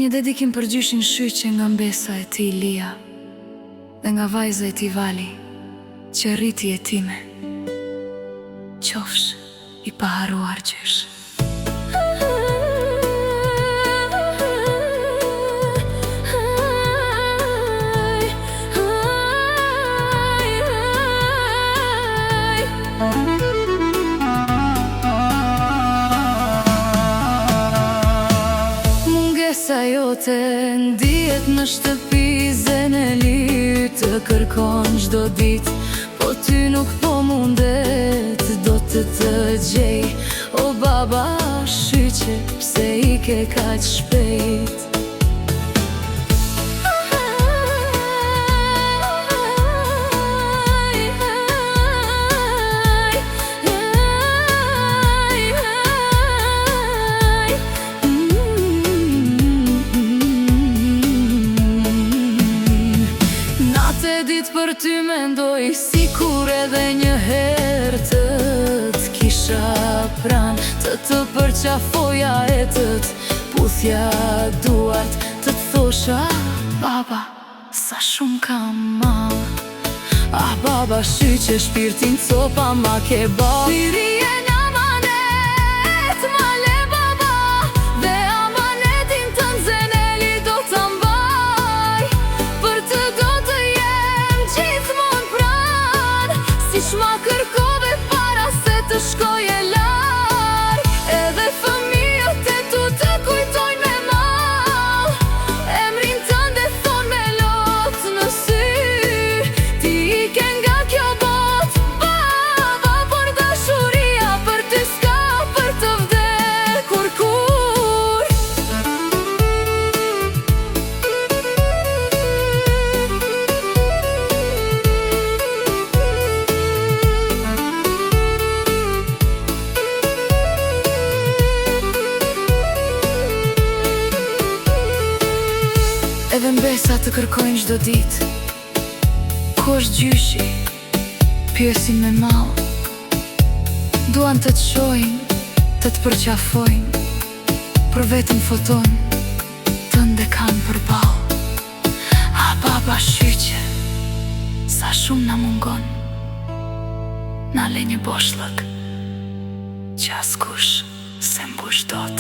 Një dedikim për gjyshin Shyqe nga mbesa e ti Lia dhe nga vajza e ti Vali, që rriti e time. Qofsh i paharuar gjysh. Mungesa jote ndihet në shtëpi, zene li të kërkon çdo dit, po ty nuk po mundet, do të gjej. O baba Shyqe, pse i ke kaq shpejt? Për ty mendoj si kur edhe një herë të t'kisha pran, të përqafoja e të t'puthja duart, të t'thosha baba, sa shumë kam mal. Ah baba Shyqe, shpirtin copa ma ke ba. Biri e një amanet, ma le baba, dhe amanetin të nxeneli do të mbaj, për të do të gjithmon pran, si shma kërkove para se të shkoje larg. Edhe fëmijët e tu të kujtojnë me mal, emrin tënde thon me lot në sy. Ti i ke nga kjo bot, baba, por dashuria për ty s'ka për të vdekur kur. Edhe mbesa të kërkojnë çdo dit, ku është gjyshi, pyesin me mall. Duan të të shojnë, të të përqafojnë, për vetëm foton tënde kanë përball. A baba Shyqe, sa shumë na mungon, na le një boshllëk që askush se mbush dot.